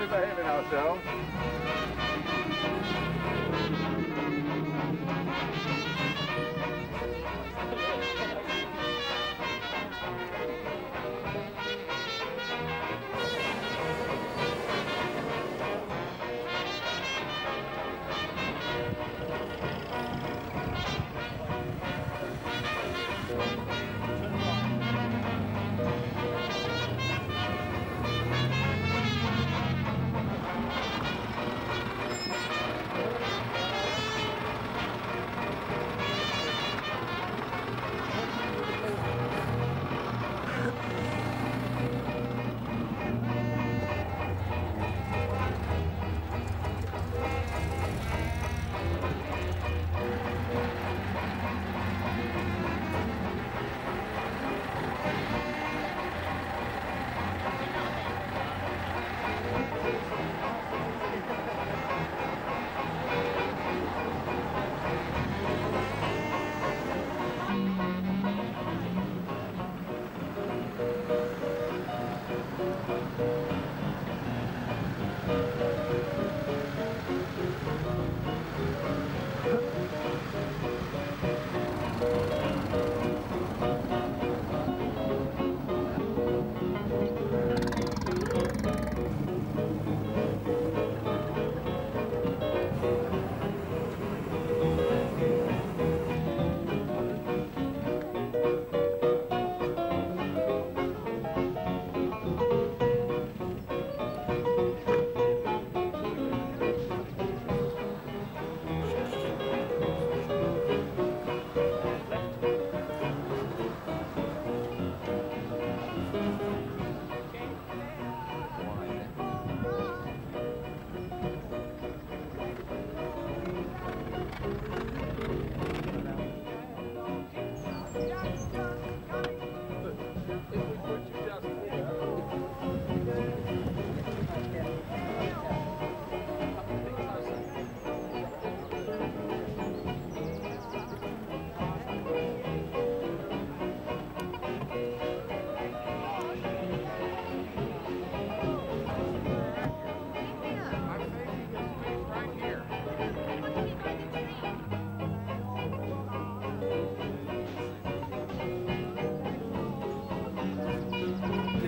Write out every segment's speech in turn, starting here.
we're behaving ourselves.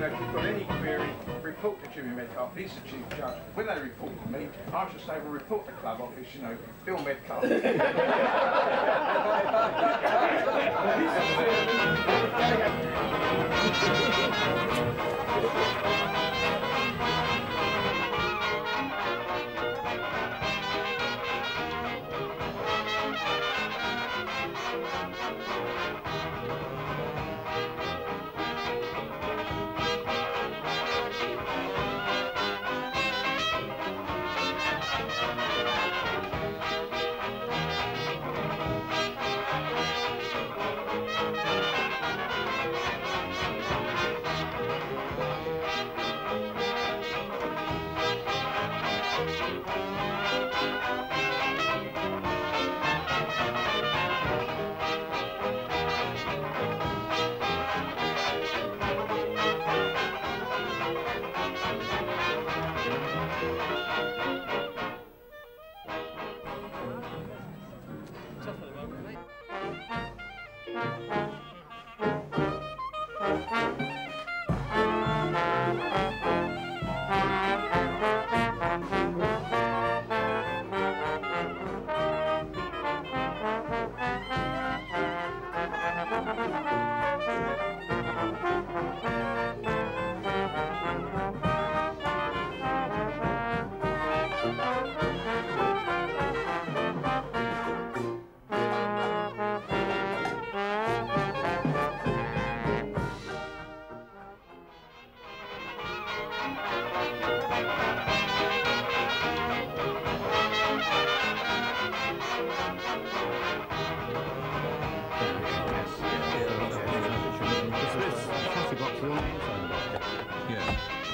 If you've got any query, report the Jimmy Medcalf. He's the chief judge. When they report to me, I should say, well, report the club office, you know, Bill Medcalf.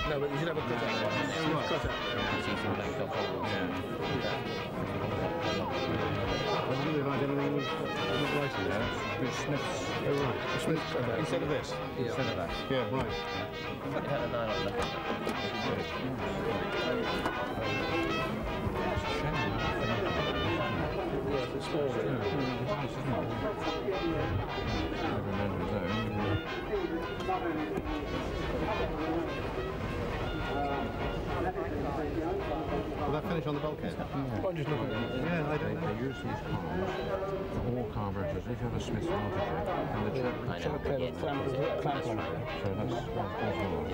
No, but you should have a cut out there. Right. Cut out there. I wonder if I had anything with writing there. With Smith's. Oh, right. Smith's cut out. Instead of this? Instead of that. Yeah, right. It had a 9 on the that finish on the bulkhead? I'm just looking at it. Yeah, I don't know. They use these cars for all carburetors. If you have a Smith multijet, and the I know. so that's yours.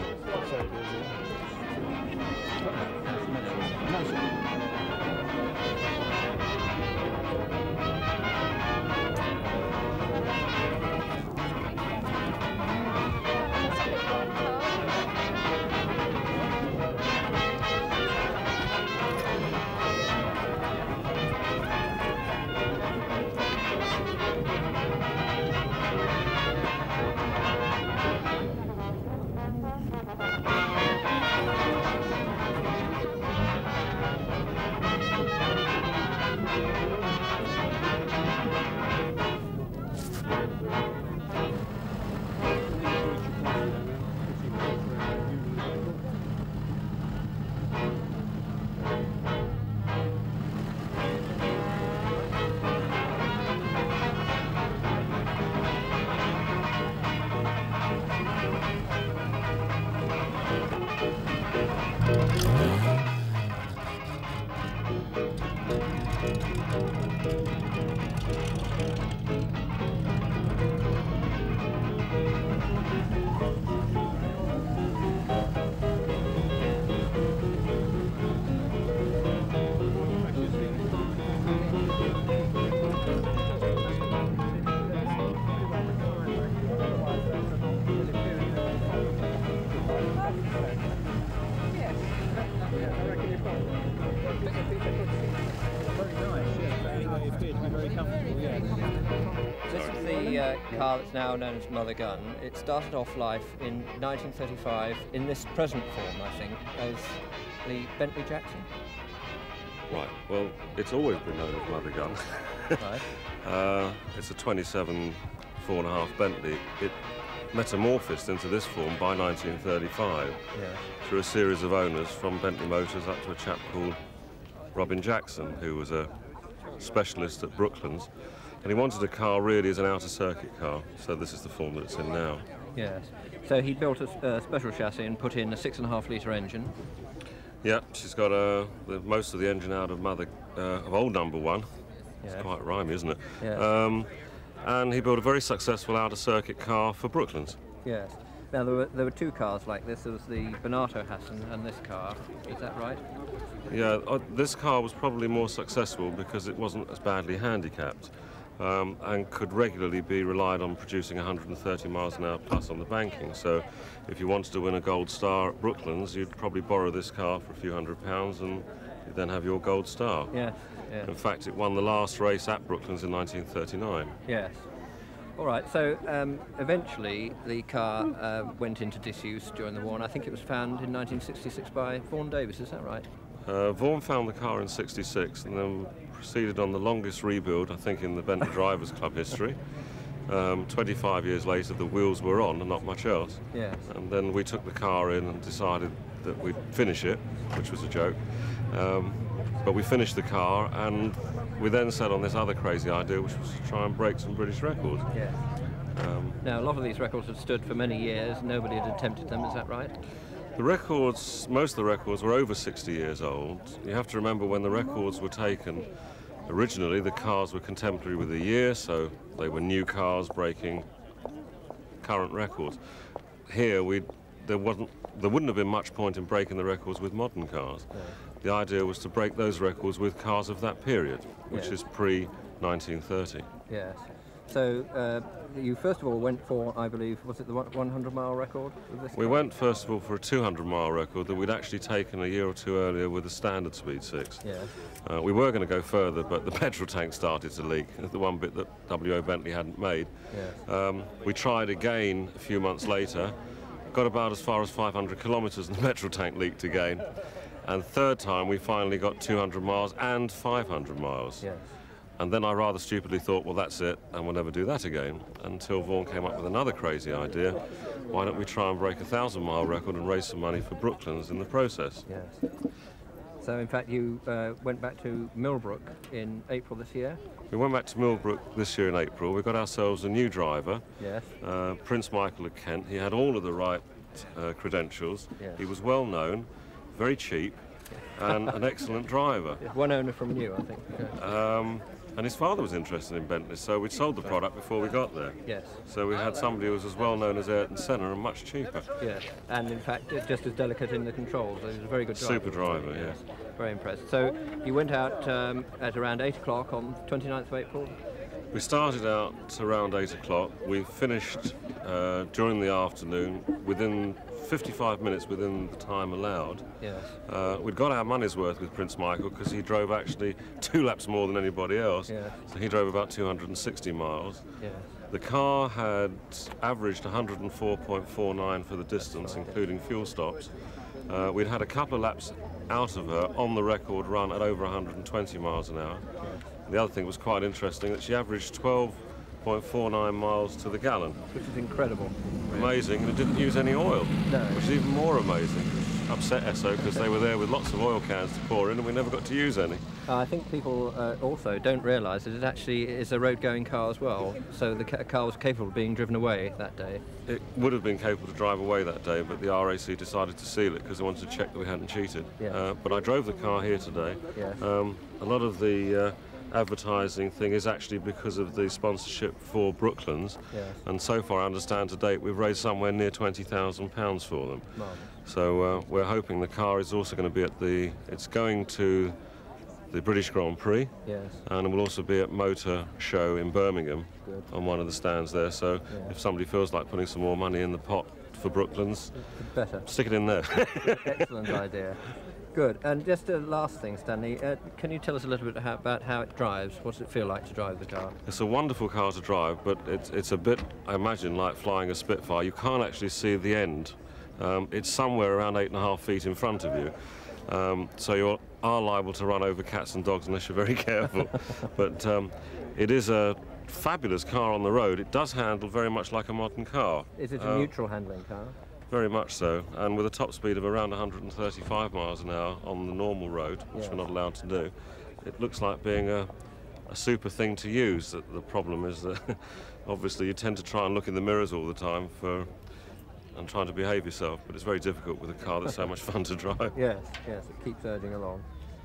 This is the car that's now known as Mother Gun. It started off life in 1935 in this present form, I think, as the Bentley Jackson. Right, well, it's always been known as Mother Gun. Right. It's a 27 4.5 Bentley. It metamorphosed into this form by 1935 through a series of owners from Bentley Motors up to a chap called Robin Jackson, who was a specialist at Brooklands. And he wanted a car really as an outer circuit car, so this is the form that it's in now. Yes. So he built a special chassis and put in a 6.5 litre engine. Yeah, she's got most of the engine out of old number one. It's quite rhymey, isn't it? Yes. And he built a very successful outer circuit car for Brooklands. Yes. Now there were two cars like this. There was the Bonato Hassan and this car. Is that right? Yeah, this car was probably more successful because it wasn't as badly handicapped. And could regularly be relied on producing 130 miles an hour plus on the banking. So if you wanted to win a gold star at Brooklands, you'd probably borrow this car for a few £100 and you'd then have your gold star. Yeah, yeah. In fact, it won the last race at Brooklands in 1939. Yes. All right, so eventually the car went into disuse during the war, and I think it was found in 1966 by Vaughan Davis, is that right? Vaughan found the car in '66 and then proceeded on the longest rebuild, I think, in the Bentley Drivers Club history. 25 years later, the wheels were on and not much else. Yes. And then we took the car in and decided that we'd finish it, which was a joke. But we finished the car, and we then set on this other crazy idea, which was to try and break some British records. Yes. Now, a lot of these records had stood for many years. Nobody had attempted them, is that right? The records, most of the records were over 60 years old. You have to remember when the records were taken, originally the cars were contemporary with the year, so they were new cars breaking current records. Here, there wouldn't have been much point in breaking the records with modern cars. No. The idea was to break those records with cars of that period, which is pre-1930. Yes. So you first of all went for, I believe, was it the 100-mile record with this We car? went first of all for a 200-mile record that we'd actually taken a year or two earlier with a standard speed 6. Yes. We were going to go further, but the petrol tank started to leak, the one bit that W.O. Bentley hadn't made. Yes. We tried again a few months later, got about as far as 500 kilometres and the petrol tank leaked again. And third time we finally got 200 miles and 500 miles. Yes. And then I rather stupidly thought, well, that's it, and we'll never do that again, until Vaughan came up with another crazy idea. Why don't we try and break a 1,000-mile record and raise some money for Brooklands in the process? Yes. So, in fact, you went back to Millbrook in April this year? We went back to Millbrook this year in April. We got ourselves a new driver, Yes. Prince Michael of Kent. He had all of the right credentials. Yes. He was well known, very cheap, and an excellent driver. One owner from you, I think. And his father was interested in Bentley, so we'd sold the product before we got there. Yes. So we had somebody who was as well known as Ayrton Senna and much cheaper. Yes, and in fact just as delicate in the controls. He was a very good driver. Super driver, yes. Very impressed. So you went out at around 8 o'clock on 29th of April? We started out around 8 o'clock. We finished during the afternoon within 55 minutes within the time allowed. Yes. We'd got our money's worth with Prince Michael because he drove actually 2 laps more than anybody else. Yes. So he drove about 260 miles. Yes. The car had averaged 104.49 for the distance, including fuel stops. We'd had a couple of laps out of her on the record run at over 120 miles an hour. The other thing was quite interesting, that she averaged 12.49 miles to the gallon. Which is incredible. Amazing, and it didn't use any oil, No. which is even more amazing. Upset Esso because they were there with lots of oil cans to pour in and we never got to use any. I think people also don't realise that it actually is a road-going car as well, so the car was capable of being driven away that day. It would have been capable to drive away that day, but the RAC decided to seal it because they wanted to check that we hadn't cheated. Yeah. But I drove the car here today. Yes. A lot of the advertising thing is actually because of the sponsorship for Brooklands, Yes. and so far I understand to date we've raised somewhere near £20,000 for them. Marvellous. So we're hoping the car is also going to be at it's going to the British Grand Prix, Yes. and it will also be at Motor Show in Birmingham. Good. On one of the stands there, so Yeah. if somebody feels like putting some more money in the pot for Brooklands, Better. stick it in there. Excellent idea. Good. And just a last thing, Stanley, can you tell us a little bit about how it drives? What does it feel like to drive the car? It's a wonderful car to drive, but it's a bit, I imagine, like flying a Spitfire. You can't actually see the end. It's somewhere around 8.5 feet in front of you. So you are liable to run over cats and dogs unless you're very careful. But it is a fabulous car on the road. It does handle very much like a modern car. Is it a neutral handling car? Very much so, and with a top speed of around 135 miles an hour on the normal road, which Yes. we're not allowed to do, it looks like being a super thing to use. The problem is that obviously you tend to try and look in the mirrors all the time and trying to behave yourself, but it's very difficult with a car that's so much fun to drive. Yes, yes, it keeps urging along.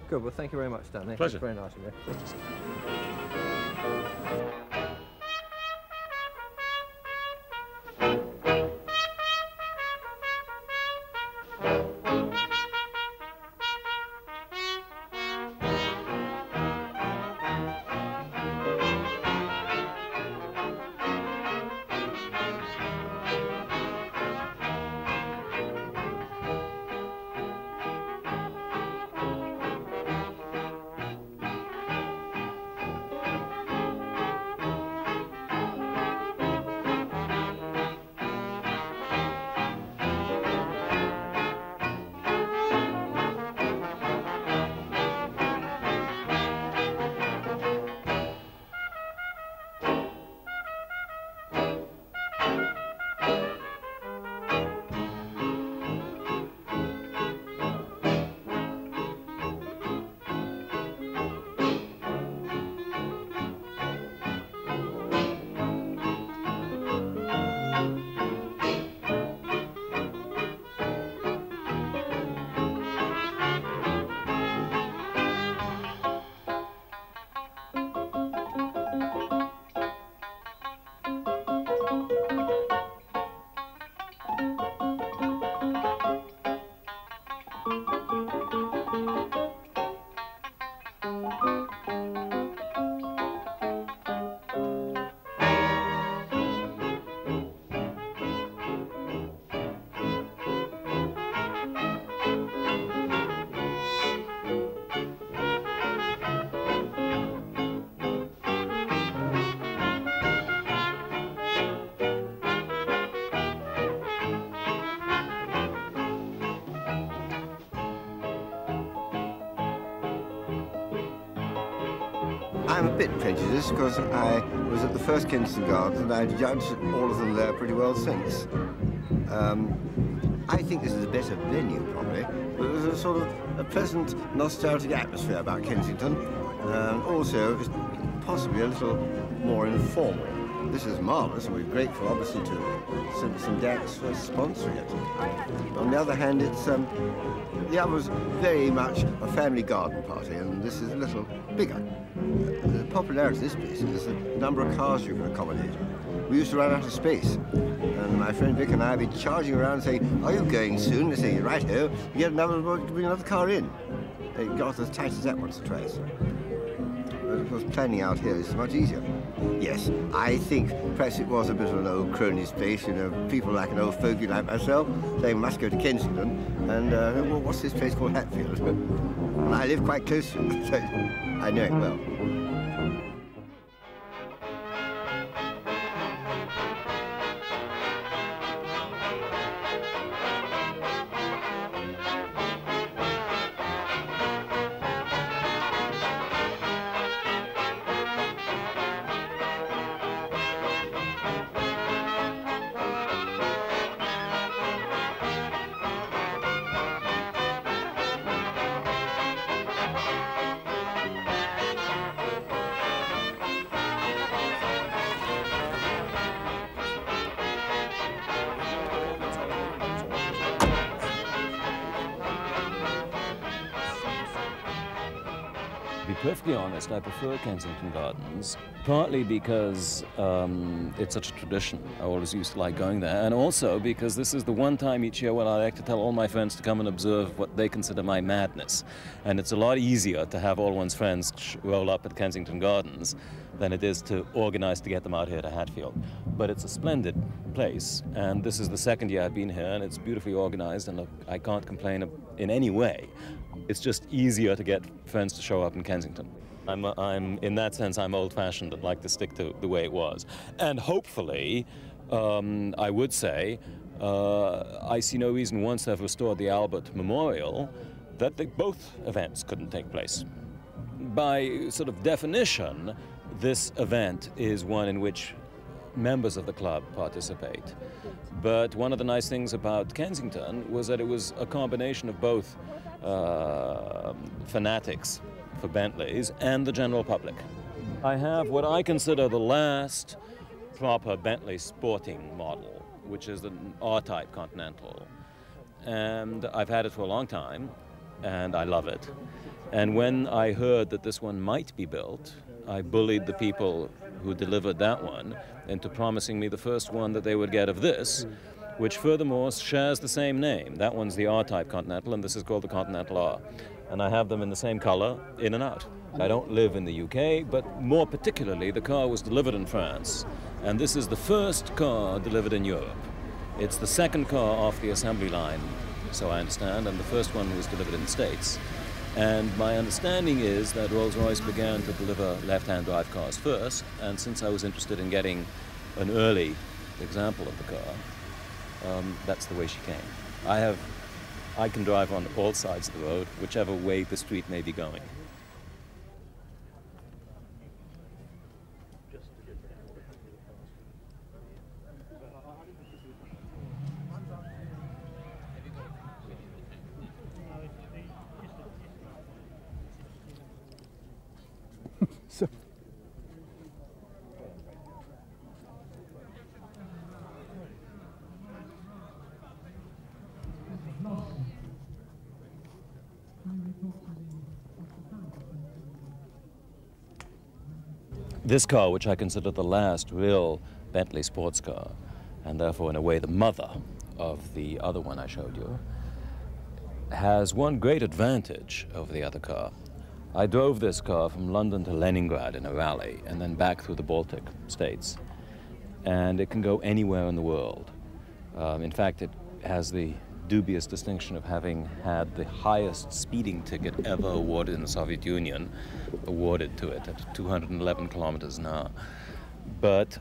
Good, well thank you very much, Stanley. Pleasure. That's very nice of you. I'm a bit prejudiced because I was at the first Kensington Gardens and I've judged all of them there pretty well since. I think this is a better venue, probably, but there's a sort of a pleasant, nostalgic atmosphere about Kensington, and also it's possibly a little more informal. this is marvellous, and we're grateful, obviously, to St Dax for sponsoring it. On the other hand, the other was very much a family garden party, and this is a little bigger. The popularity of this place is the number of cars you can accommodate. We used to run out of space, and my friend Vic and I would be charging around saying, "Are you going soon?" They say, "Right-ho, you get bring another car in." They got as tight as that once or twice. But of course, planning out here is much easier. Yes, I think perhaps it was a bit of an old crony's place, you know, people like an old fogey like myself, they must go to Kensington, and, well, what's this place called Hatfield? And I live quite close to it, so I know it well. To be perfectly honest, I prefer Kensington Gardens, partly because it's such a tradition. I always used to like going there, and also because this is the one time each year when I like to tell all my friends to come and observe what they consider my madness. And it's a lot easier to have all one's friends roll up at Kensington Gardens than it is to organize to get them out here to Hatfield. But it's a splendid place, and this is the second year I've been here, and it's beautifully organized, and I can't complain in any way. It's just easier to get friends to show up in Kensington. In that sense, I'm old-fashioned and like to stick to the way it was. And hopefully, I would say, I see no reason once they've restored the Albert Memorial that both events couldn't take place. By sort of definition, this event is one in which members of the club participate. But one of the nice things about Kensington was that it was a combination of both fanatics for Bentleys and the general public. I have what I consider the last proper Bentley sporting model, which is the R-Type Continental. And I've had it for a long time, and I love it. And when I heard that this one might be built, I bullied the people who delivered that one into promising me the first one that they would get of this, which furthermore shares the same name. That one's the R-Type Continental, and this is called the Continental R. And I have them in the same color, in and out. I don't live in the UK, but more particularly, the car was delivered in France, and this is the first car delivered in Europe. It's the second car off the assembly line, so I understand, and the first one was delivered in the States. And my understanding is that Rolls-Royce began to deliver left-hand drive cars first, and since I was interested in getting an early example of the car, that's the way she came. I can drive on all sides of the road, whichever way the street may be going. This car, which I consider the last real Bentley sports car, and therefore in a way the mother of the other one I showed you, has one great advantage over the other car. I drove this car from London to Leningrad in a rally and then back through the Baltic states, and it can go anywhere in the world. In fact, it has the dubious distinction of having had the highest speeding ticket ever awarded in the Soviet Union awarded to it at 211 kilometers an hour. But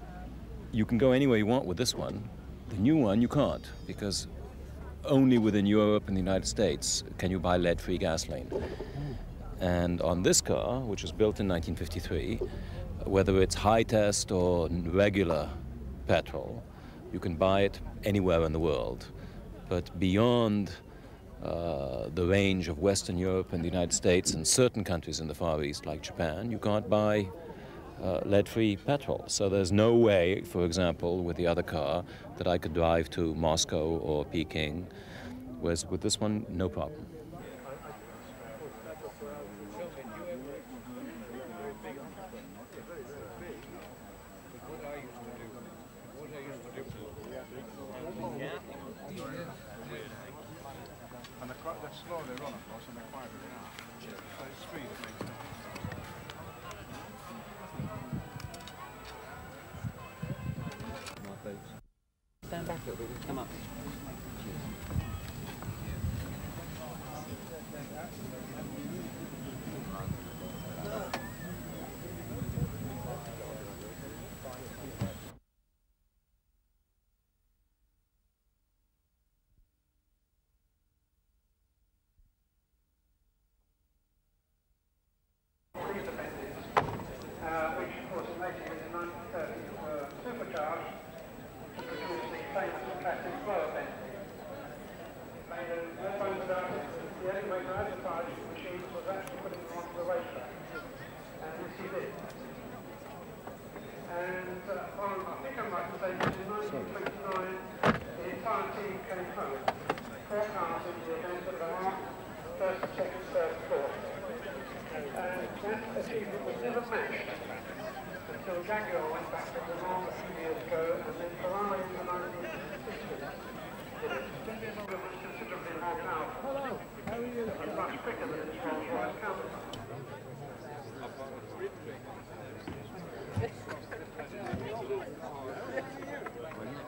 you can go anywhere you want with this one. The new one you can't, because only within Europe and the United States can you buy lead-free gasoline. And on this car, which was built in 1953, whether it's high test or regular petrol, you can buy it anywhere in the world. But beyond the range of Western Europe and the United States and certain countries in the Far East like Japan, you can't buy lead-free petrol. So there's no way, for example, with the other car, that I could drive to Moscow or Peking, whereas with this one, no problem. And they're slow, they're on, of course, and they're quiet now. So it's speed that makes it. Stand back a little bit, come up. Which of course was making in the 1930s were supercharged to produce the famous classic slower Bentley. They found out that the only way to advertise the machines was actually putting them onto the racetrack. And this he did. And I think I'm right to say that in 1929 the entire team came home. 4 cars into the event of the mark, first, second, third, fourth. And that achievement was never matched until Jaguar went back to the norm a few years ago, and then Ferrari in the 1960s did it. It was considerably more powerful. Hello, how are you? And much quicker than its Rolls-Royce counterpart.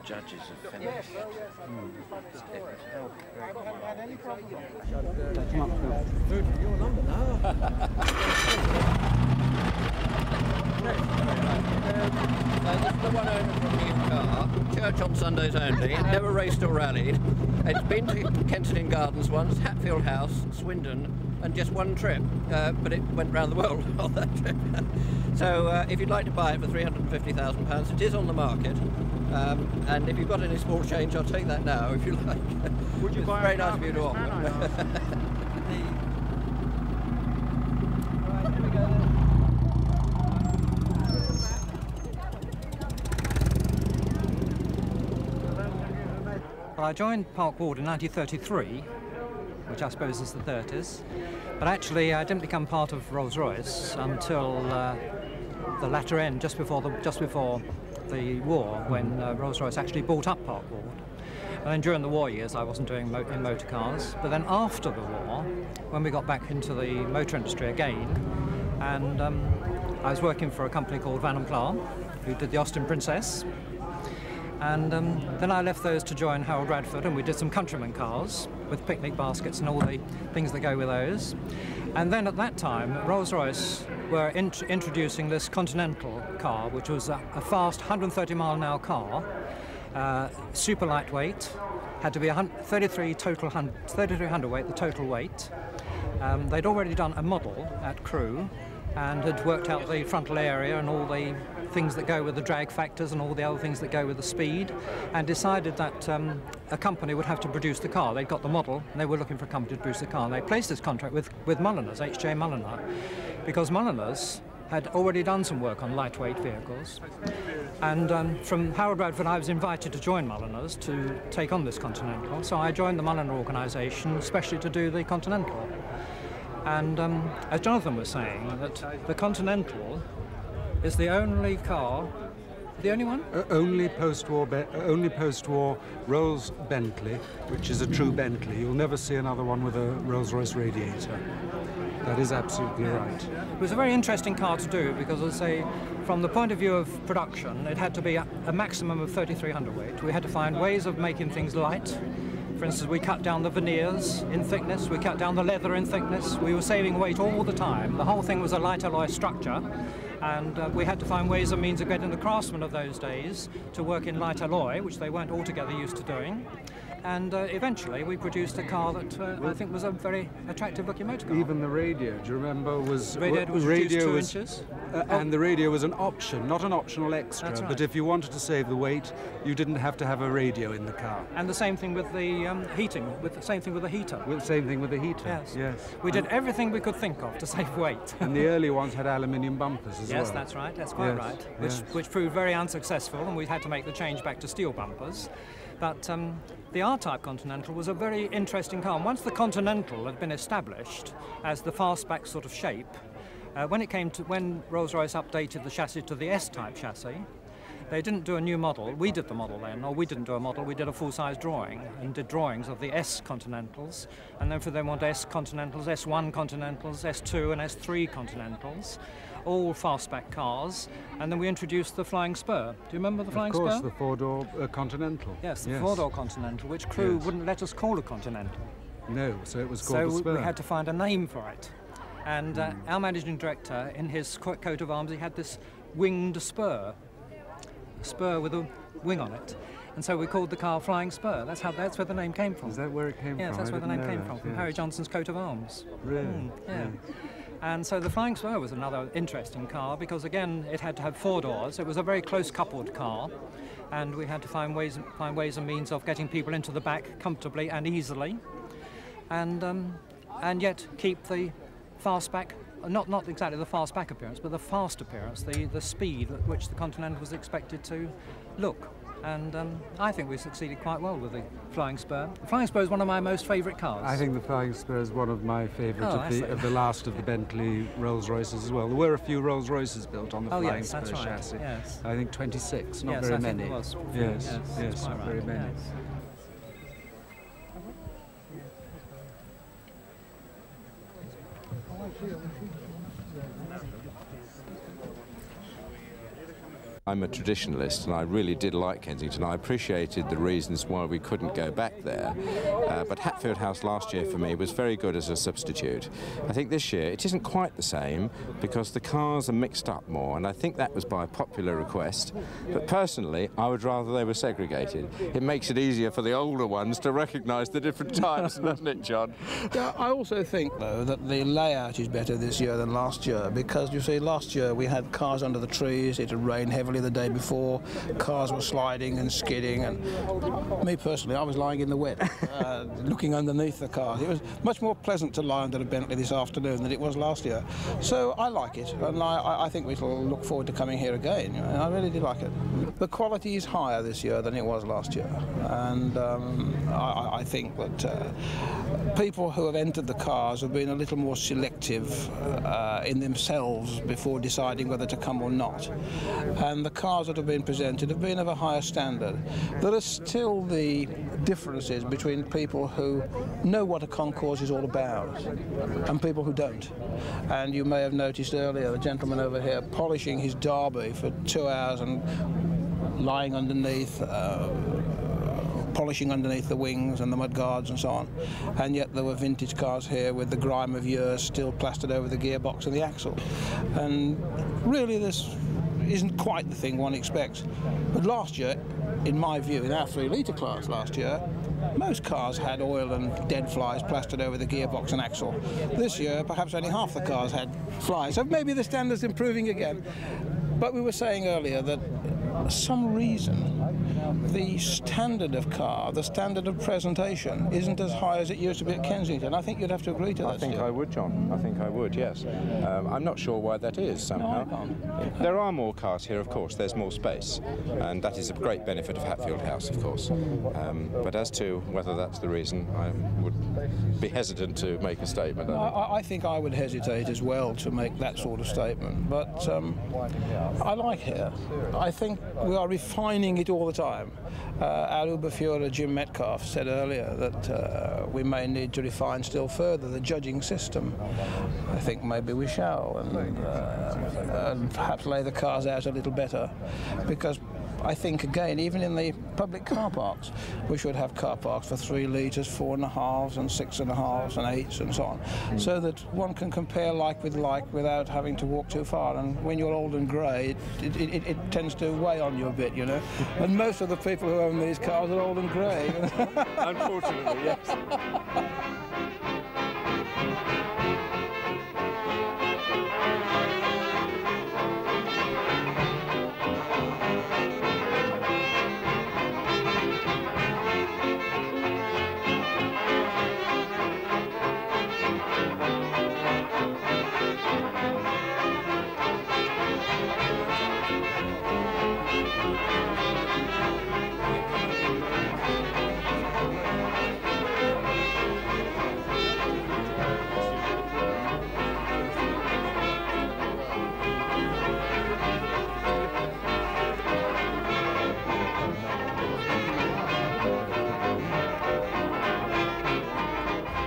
Judges have finished. Your number now. This is the one owner from the new car. Church on Sundays only. Never raced or rallied. It's been to Kensington Gardens once, Hatfield House, Swindon, and just one trip. But it went round the world on that trip. So if you'd like to buy it for £350,000, it is on the market. And if you've got any small change, I'll take that now if you like. Would you it's buy very a nice car of you to offer. Well, I joined Park Ward in 1933, which I suppose is the 30s, but actually I didn't become part of Rolls-Royce until the latter end, just before the war, when Rolls-Royce actually bought up Park Ward. And then during the war years I wasn't doing in motor cars, but then after the war, when we got back into the motor industry again, and I was working for a company called Van & Pla, who did the Austin Princess. And then I left those to join Harold Radford, and we did some countryman cars with picnic baskets and all the things that go with those. And then at that time, Rolls-Royce were introducing this Continental car, which was a fast 130-mile-an-hour car, super lightweight, had to be 3,300 hundredweight, the total weight. They'd already done a model at Crewe and had worked out the frontal area and all the things that go with the drag factors and all the other things that go with the speed, and decided that a company would have to produce the car. They'd got the model and they were looking for a company to produce the car, and they placed this contract with Mulliners, H.J. Mulliner, because Mulliners had already done some work on lightweight vehicles. And from Harold Radford I was invited to join Mulliners to take on this Continental, so I joined the Mulliner organisation especially to do the Continental. And as Jonathan was saying, that the Continental is the only car, the only one? Only post-war Rolls Bentley, which is a true Bentley. You'll never see another one with a Rolls-Royce radiator. That is absolutely right. It was a very interesting car to do because, as I say, from the point of view of production, it had to be a maximum of 3,300 weight. We had to find ways of making things light. For instance, we cut down the veneers in thickness, we cut down the leather in thickness. We were saving weight all the time. The whole thing was a light alloy structure, and we had to find ways and means of getting the craftsmen of those days to work in light alloy, which they weren't altogether used to doing. And eventually we produced a car that I think was a very attractive looking motor car. Even the radio, do you remember, was... Radio was reduced 2 inches. And the radio was an option, not an optional extra. That's right. But if you wanted to save the weight, you didn't have to have a radio in the car. And the same thing with the heating, same thing with the heater. Same thing with the heater. Yes. Yes. We did everything we could think of to save weight. And the early ones had aluminium bumpers as well. Yes, that's right. That's quite right. Which proved very unsuccessful, and we had to make the change back to steel bumpers. But the R-Type Continental was a very interesting car. And once the Continental had been established as the fastback sort of shape, when Rolls-Royce updated the chassis to the S-Type chassis, they didn't do a new model. We did the model then, or we didn't do a model. We did a full-size drawing and did drawings of the S Continentals, and then for them want S Continentals, S1 Continentals, S2 and S3 Continentals, all fastback cars. And then we introduced the Flying Spur. Do you remember the Flying Spur? Of course, the four-door Continental. Yes, the four-door Continental, which crew wouldn't let us call a Continental. No, so it was called the Spur. So we had to find a name for it. And our managing director, in his coat of arms, he had this winged spur. A spur with a wing on it. And so we called the car Flying Spur. That's where the name came from. Is that where it came from? Yes, that's where the name came from Harry Johnson's coat of arms. Really? Yeah. And so the Flying Spur was another interesting car because, again, it had to have 4 doors. It was a very close-coupled car, and we had to find ways and means of getting people into the back comfortably and easily, and yet keep the fastback, not exactly the fastback appearance, but the fast appearance, the speed at which the Continental was expected to look. And I think we succeeded quite well with the Flying Spur. The Flying Spur is one of my most favourite cars. I think the Flying Spur is one of my favourite of the last of the Bentley Rolls-Royces as well. There were a few Rolls-Royces built on the Flying Spur chassis. Yes. I think 26, not very many. I think it was. Yes, not very many. Yes. I'm a traditionalist and I really did like Kensington. I appreciated the reasons why we couldn't go back there. But Hatfield House last year for me was very good as a substitute. I think this year it isn't quite the same because the cars are mixed up more, and I think that was by popular request. But personally, I would rather they were segregated. It makes it easier for the older ones to recognise the different types, doesn't it, John? Yeah, I also think, though, that the layout is better this year than last year because, you see, last year we had cars under the trees, it had rained heavily the day before, cars were sliding and skidding, and me personally, I was lying in the wet, looking underneath the car. It was much more pleasant to lie under a Bentley this afternoon than it was last year. So I like it, and I think we'll look forward to coming here again. You know, I really did like it. The quality is higher this year than it was last year, and I think that people who have entered the cars have been a little more selective in themselves before deciding whether to come or not. And the cars that have been presented have been of a higher standard. There are still the differences between people who know what a concours is all about and people who don't. And you may have noticed earlier the gentleman over here polishing his Derby for 2 hours and lying underneath, polishing underneath the wings and the mudguards and so on, and yet there were vintage cars here with the grime of years still plastered over the gearbox and the axle. And really this isn't quite the thing one expects. But last year, in my view, in our 3-litre class last year, most cars had oil and dead flies plastered over the gearbox and axle. This year, perhaps only half the cars had flies, so maybe the standard's improving again. But we were saying earlier that for some reason the standard of car, the standard of presentation, isn't as high as it used to be at Kensington. I think you'd have to agree to that. I think I would, John. I think I would, yes. I'm not sure why that is somehow. No, there are more cars here, of course. There's more space, and that is a great benefit of Hatfield House, of course. But as to whether that's the reason, I would be hesitant to make a statement. I think I would hesitate as well to make that sort of statement, but I like here. I think we are refining it all the time. Our Uberführer Jim Metcalf said earlier that we may need to refine still further the judging system. I think maybe we shall, and perhaps lay the cars out a little better, because I think, again, even in the public car parks, we should have car parks for 3 litres, 4.5s and 6.5s and 8s and so on, so that one can compare like with like without having to walk too far. And when you're old and grey, it tends to weigh on you a bit, you know. And most of the people who own these cars are old and grey. Unfortunately, yes.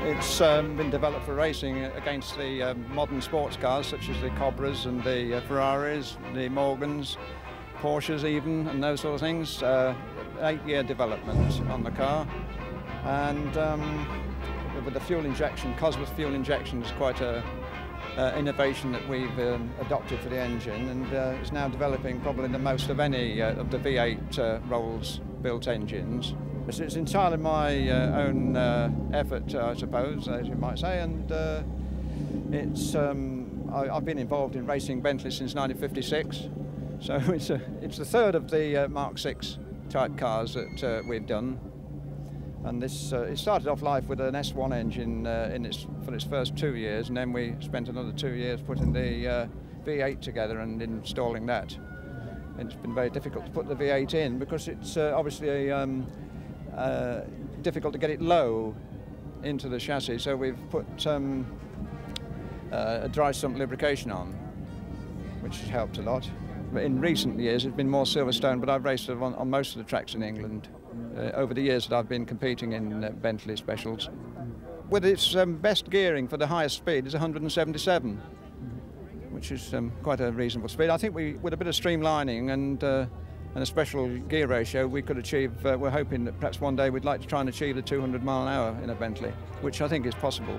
It's been developed for racing against the modern sports cars such as the Cobras and the Ferraris, the Morgans, Porsches even, and those sort of things. 8-year development on the car, and with the fuel injection, cosmos fuel injection is quite a innovation that we've adopted for the engine, and it's now developing probably the most of any of the V8 Rolls-built engines. It's entirely my own effort, I suppose, as you might say, and I've been involved in racing Bentley since 1956, so it's the third of the Mark VI type cars that we've done. And this it started off life with an S1 engine for its first 2 years, and then we spent another 2 years putting the V8 together and installing that. It's been very difficult to put the V8 in because it's obviously difficult to get it low into the chassis, so we've put a dry sump lubrication on, which has helped a lot. In recent years it's been more Silverstone, but I've raced on most of the tracks in England over the years that I've been competing in Bentley specials. With its best gearing for the highest speed is 177, which is quite a reasonable speed. I think with a bit of streamlining and a special gear ratio, we could achieve, we're hoping that perhaps one day we'd like to try and achieve the 200 mile an hour in a Bentley, which I think is possible.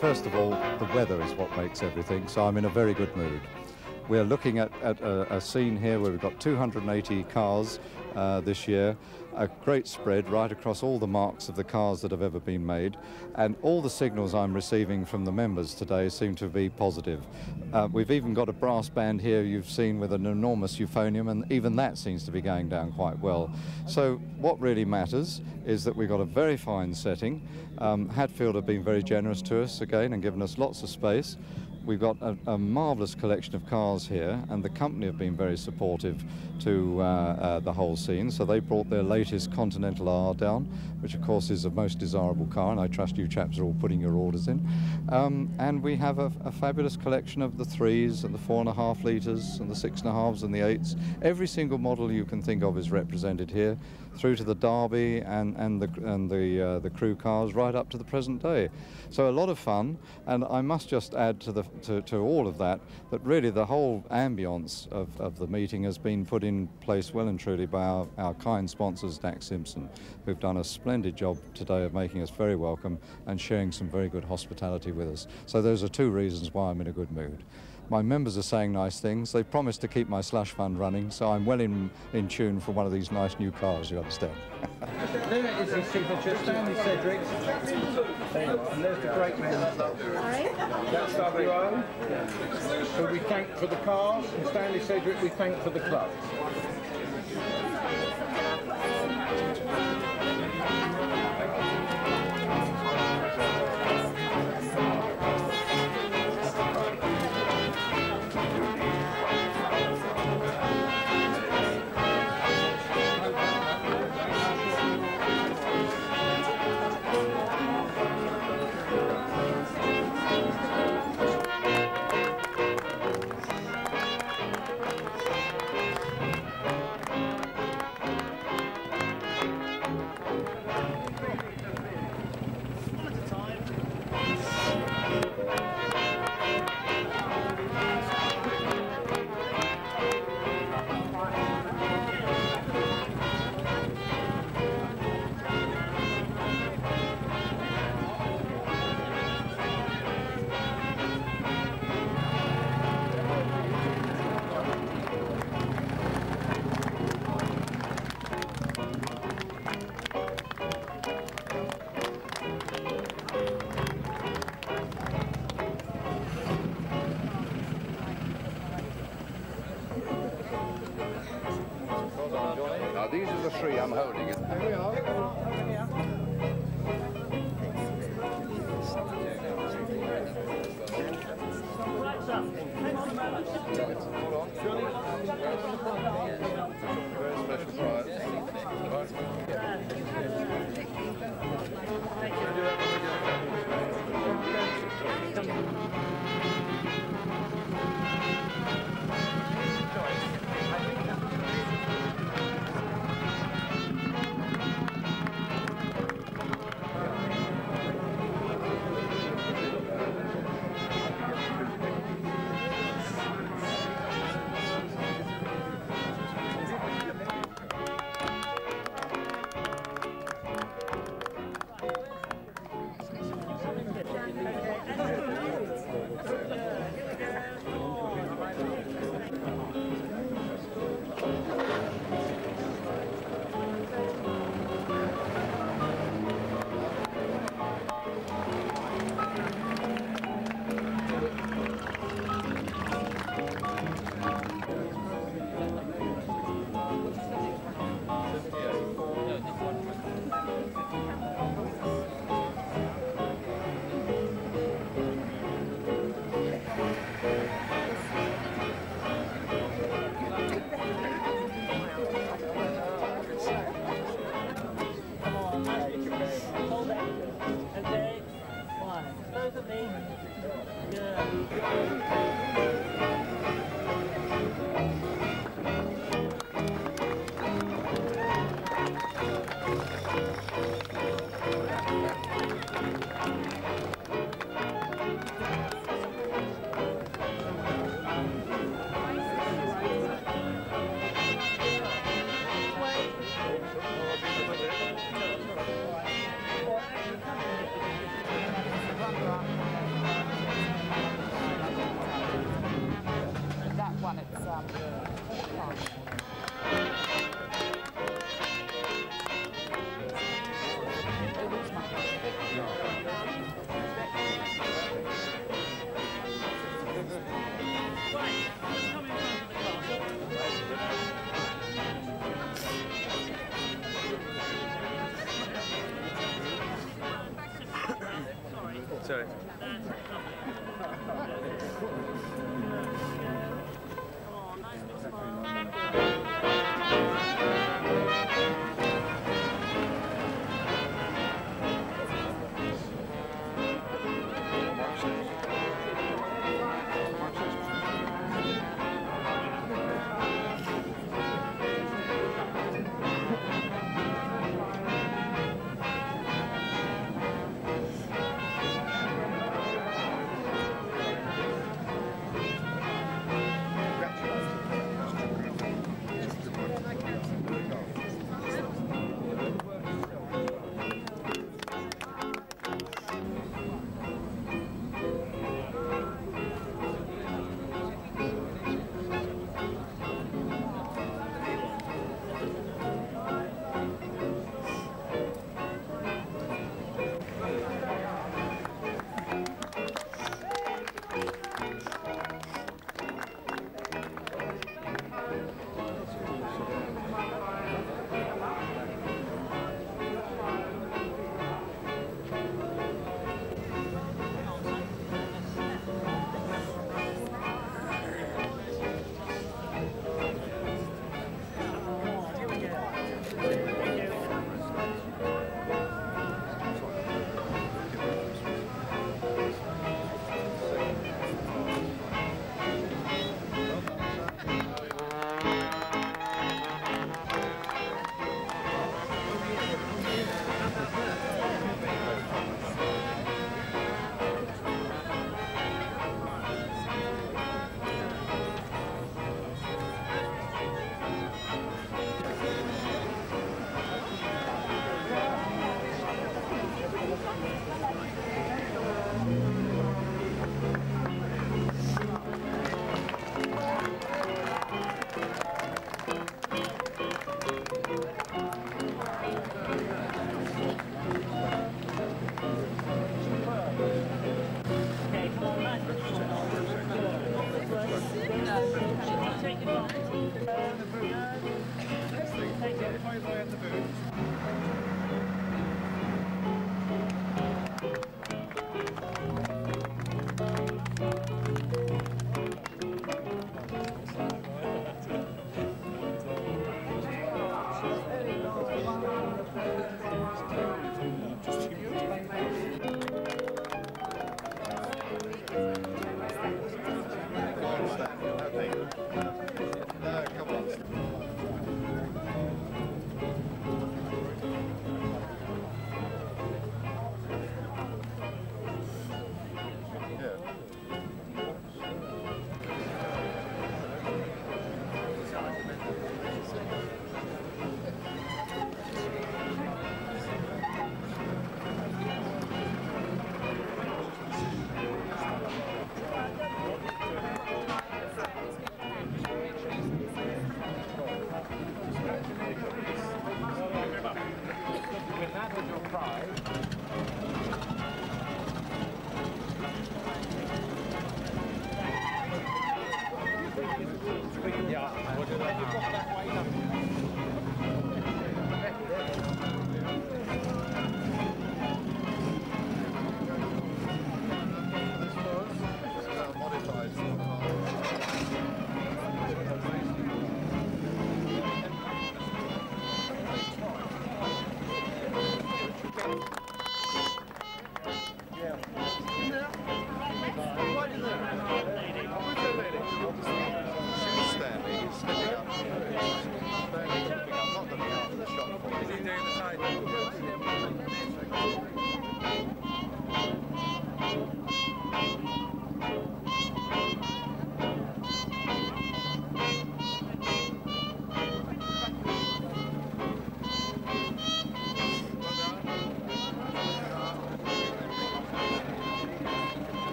First of all, the weather is what makes everything, so I'm in a very good mood. We're looking at a scene here where we've got 280 cars this year, a great spread right across all the marks of the cars that have ever been made, and all the signals I'm receiving from the members today seem to be positive. We've even got a brass band here you've seen with an enormous euphonium, and even that seems to be going down quite well. So what really matters is that we've got a very fine setting. Hatfield have been very generous to us again and given us lots of space. We've got a marvellous collection of cars here, and the company have been very supportive to the whole scene. So they brought their latest Continental R down, which of course is a most desirable car, and I trust you chaps are all putting your orders in. And we have a fabulous collection of the 3s and the 4.5 litres and the 6.5s and the 8s. Every single model you can think of is represented here, through to the Derby and the crew cars right up to the present day. So a lot of fun, and I must just add to all of that really the whole ambience of the meeting has been put in place well and truly by our kind sponsors, Dax Simpson, who've done a splendid job today of making us very welcome and sharing some very good hospitality with us. So those are 2 reasons why I'm in a good mood. My members are saying nice things. They promised to keep my slush fund running, so I'm well in tune for one of these nice new cars, you understand. There is his signature, Stanley Cedric. And there's the great man. That's WO, who we thank for the cars, and Stanley Cedric we thank for the club. tree I'm holding it. There we are. Sorry.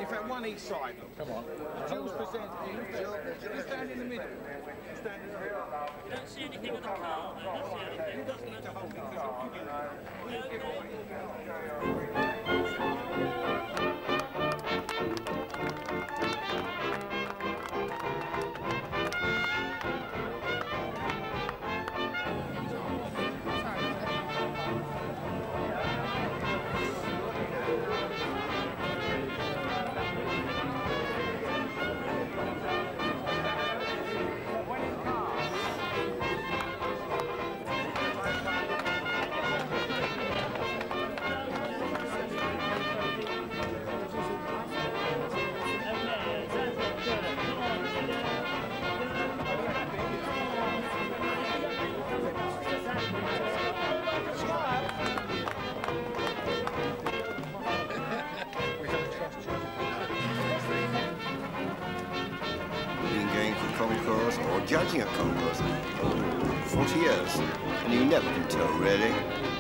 In fact, one each side. Come on. Jill's presenting. You stand in the middle. Stand in the middle. You don't see anything of the car, though. That's the only thing. Who doesn't have to hold Concours or judging at Concours 40 years, and you never can tell really.